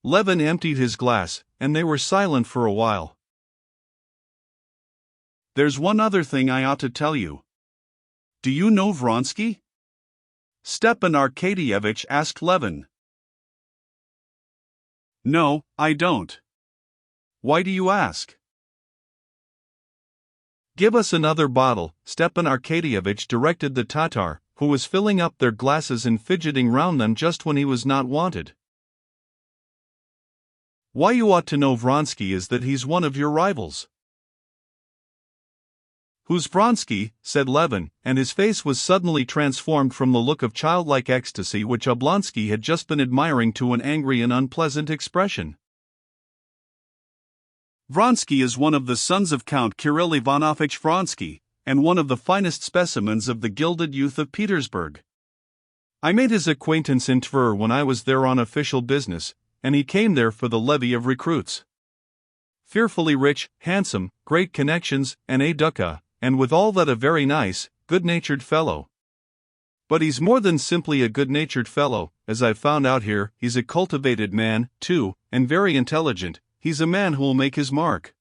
Levin emptied his glass, and they were silent for a while. "There's one other thing I ought to tell you. Do you know Vronsky?" Stepan Arkadyevitch asked Levin. "No, I don't." "Why do you ask?" "Give us another bottle," Stepan Arkadyevitch directed the Tatar, who was filling up their glasses and fidgeting round them just when he was not wanted. "Why you ought to know Vronsky is that he's one of your rivals." "Who's Vronsky?" said Levin, and his face was suddenly transformed from the look of childlike ecstasy which Oblonsky had just been admiring to an angry and unpleasant expression. "Vronsky is one of the sons of Count Kirill Ivanovich Vronsky, and one of the finest specimens of the gilded youth of Petersburg. I made his acquaintance in Tver when I was there on official business, and he came there for the levy of recruits. Fearfully rich, handsome, great connections, and a dukkha, and with all that a very nice, good-natured fellow. But he's more than simply a good-natured fellow, as I've found out here. He's a cultivated man, too, and very intelligent. He's a man who'll make his mark."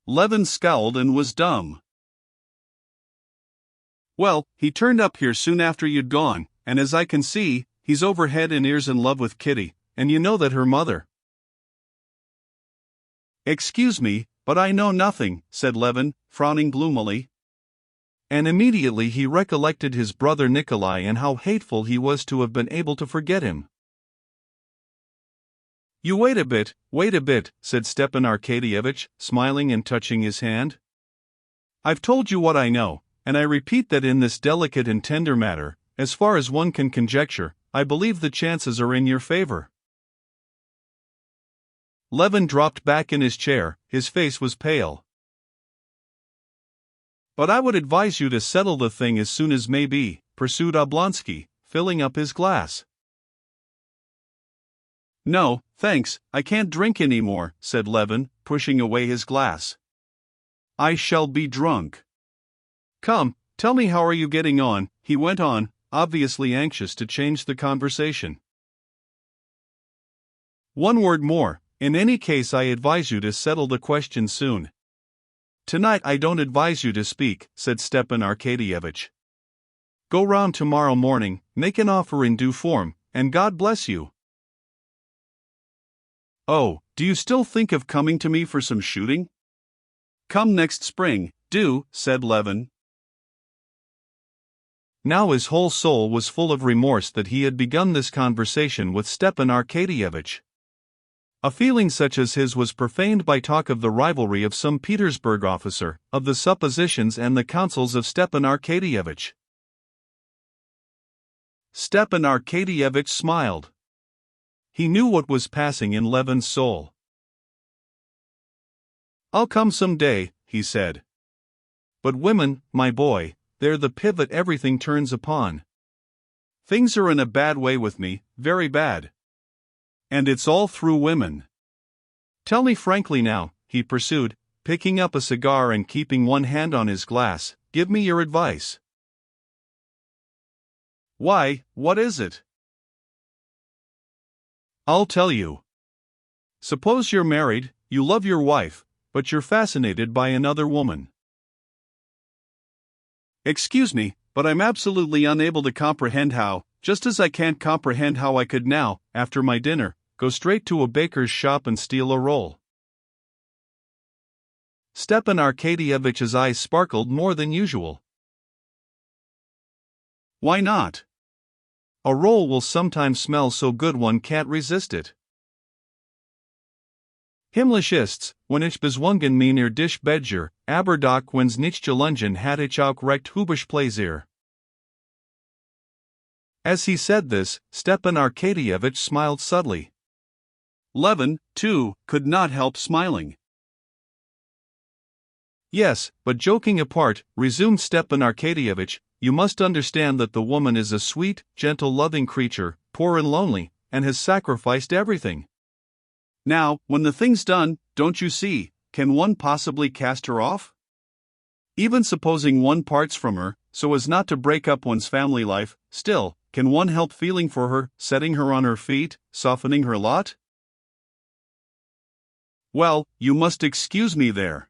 Levin scowled and was dumb. "Well, he turned up here soon after you'd gone, and as I can see, he's over head and ears in love with Kitty, and you know that her mother—" "Excuse me, but I know nothing," said Levin, frowning gloomily. And immediately he recollected his brother Nikolai and how hateful he was to have been able to forget him. "You wait a bit," said Stepan Arkadyevitch, smiling and touching his hand. "I've told you what I know, and I repeat that in this delicate and tender matter, as far as one can conjecture, I believe the chances are in your favor." Levin dropped back in his chair, his face was pale. "But I would advise you to settle the thing as soon as may be," pursued Oblonsky, filling up his glass. "No, thanks, I can't drink any more," said Levin, pushing away his glass. "I shall be drunk. Come, tell me, how are you getting on?" he went on, obviously anxious to change the conversation. "One word more. In any case, I advise you to settle the question soon." "Tonight I don't advise you to speak," said Stepan Arkadyevitch. "Go round tomorrow morning, make an offer in due form, and God bless you." "Oh, do you still think of coming to me for some shooting?" "Come next spring, do," said Levin. Now his whole soul was full of remorse that he had begun this conversation with Stepan Arkadyevitch. A feeling such as his was profaned by talk of the rivalry of some Petersburg officer, of the suppositions and the counsels of Stepan Arkadyevitch. Stepan Arkadyevitch smiled. He knew what was passing in Levin's soul. "I'll come some day," he said. "But women, my boy, they're the pivot everything turns upon. Things are in a bad way with me, very bad. And it's all through women. Tell me frankly now," he pursued, picking up a cigar and keeping one hand on his glass, "give me your advice." "Why, what is it?" "I'll tell you. Suppose you're married, you love your wife, but you're fascinated by another woman." "Excuse me, but I'm absolutely unable to comprehend how, just as I can't comprehend how I could now, after my dinner, go straight to a baker's shop and steal a roll." Stepan Arkadyevitch's eyes sparkled more than usual. "Why not?" "A roll will sometimes smell so good one can't resist it." Himmlisch ist's, wenn ich bezwungen meiner dich bedger, aber doch wenn's nicht gelungen hat ich auch recht hubisch plaisir. As he said this, Stepan Arkadyevitch smiled subtly. Levin, too, could not help smiling. "Yes, but joking apart," resumed Stepan Arkadyevitch, "you must understand that the woman is a sweet, gentle, loving creature, poor and lonely, and has sacrificed everything. Now, when the thing's done, don't you see, can one possibly cast her off? Even supposing one parts from her, so as not to break up one's family life, still, can one help feeling for her, setting her on her feet, softening her lot? Well, you must excuse me there.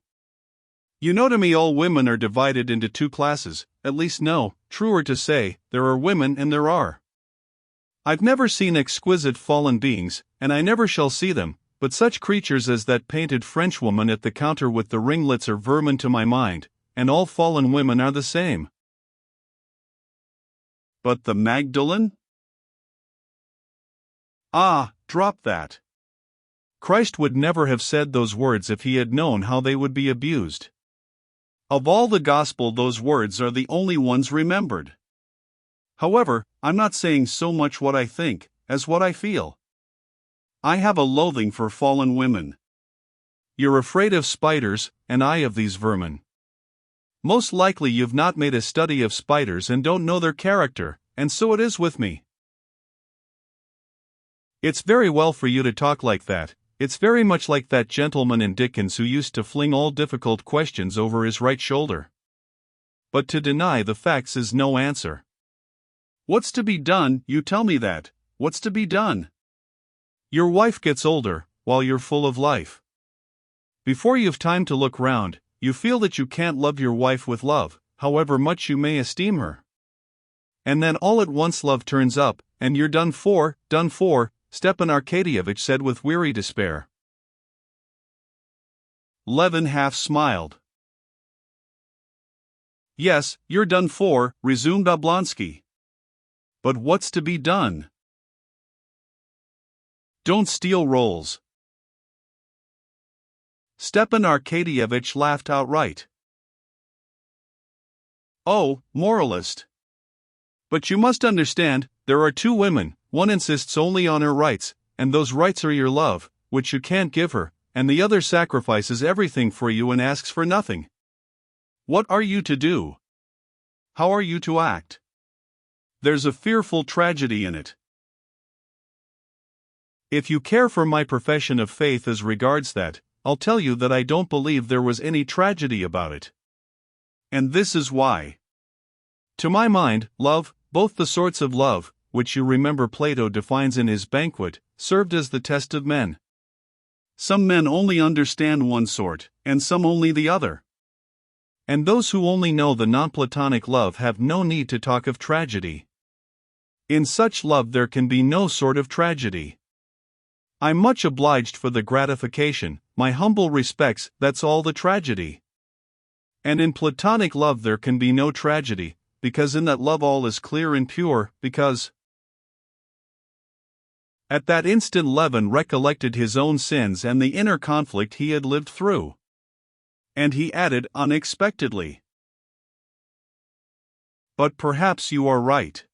You know, to me all women are divided into two classes, at least no, truer to say, there are women and there are. I've never seen exquisite fallen beings, and I never shall see them, but such creatures as that painted Frenchwoman at the counter with the ringlets are vermin to my mind, and all fallen women are the same. But the Magdalene? Ah, drop that. Christ would never have said those words if he had known how they would be abused. Of all the gospel, those words are the only ones remembered. However, I'm not saying so much what I think, as what I feel. I have a loathing for fallen women. You're afraid of spiders, and I of these vermin. Most likely you've not made a study of spiders and don't know their character, and so it is with me. It's very well for you to talk like that. It's very much like that gentleman in Dickens who used to fling all difficult questions over his right shoulder. But to deny the facts is no answer. What's to be done, you tell me that? What's to be done? Your wife gets older, while you're full of life. Before you've time to look round, you feel that you can't love your wife with love, however much you may esteem her. And then all at once love turns up, and you're done for, Stepan Arkadyevitch said with weary despair. Levin half smiled. Yes, you're done for, resumed Oblonsky. But what's to be done? Don't steal rolls. Stepan Arkadyevitch laughed outright. Oh, moralist. But you must understand, there are two women, one insists only on her rights, and those rights are your love, which you can't give her, and the other sacrifices everything for you and asks for nothing. What are you to do? How are you to act? There's a fearful tragedy in it. If you care for my profession of faith as regards that, I'll tell you that I don't believe there was any tragedy about it. And this is why. To my mind, love, both the sorts of love, which you remember Plato defines in his Banquet, served as the test of men. Some men only understand one sort, and some only the other. And those who only know the non-Platonic love have no need to talk of tragedy. In such love there can be no sort of tragedy. I'm much obliged for the gratification, my humble respects, that's all the tragedy. And in Platonic love there can be no tragedy, because in that love all is clear and pure, because... At that instant Levin recollected his own sins and the inner conflict he had lived through. And he added unexpectedly, "But perhaps you are right.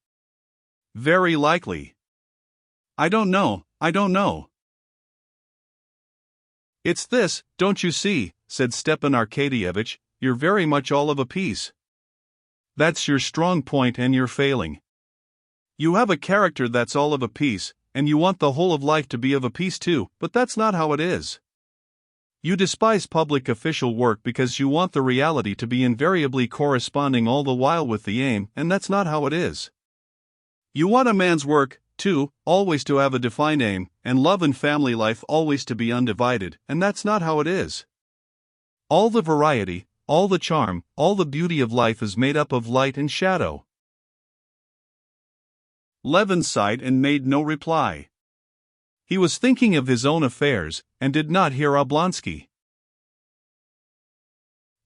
Very likely. I don't know. It's this, don't you see," said Stepan Arkadyevitch, "you're very much all of a piece. That's your strong point and your failing. You have a character that's all of a piece, and you want the whole of life to be of a piece too, but that's not how it is. You despise public official work because you want the reality to be invariably corresponding all the while with the aim, and that's not how it is. You want a man's work, too, always to have a defined aim, and love and family life always to be undivided, and that's not how it is. All the variety, all the charm, all the beauty of life is made up of light and shadow." Levin sighed and made no reply. He was thinking of his own affairs, and did not hear Oblonsky.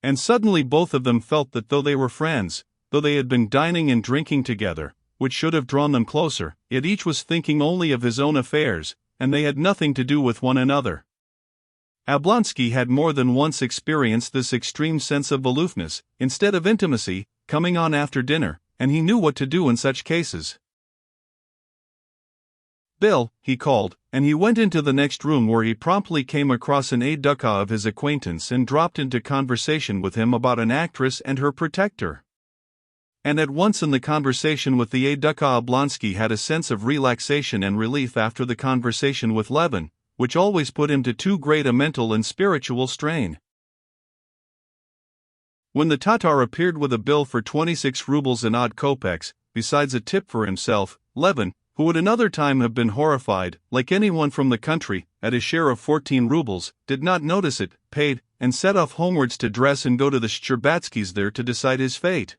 And suddenly both of them felt that though they were friends, though they had been dining and drinking together, which should have drawn them closer, yet each was thinking only of his own affairs, and they had nothing to do with one another. Oblonsky had more than once experienced this extreme sense of aloofness, instead of intimacy, coming on after dinner, and he knew what to do in such cases. "Bill," he called, and he went into the next room where he promptly came across an aide-de-camp of his acquaintance and dropped into conversation with him about an actress and her protector. And at once in the conversation with the aide-de-camp Oblonsky had a sense of relaxation and relief after the conversation with Levin, which always put him to too great a mental and spiritual strain. When the Tatar appeared with a bill for 26 rubles and odd kopecks, besides a tip for himself. Levin, who would another time have been horrified, like anyone from the country, at his share of 14 rubles, did not notice it, paid, and set off homewards to dress and go to the Shtcherbatskys there to decide his fate.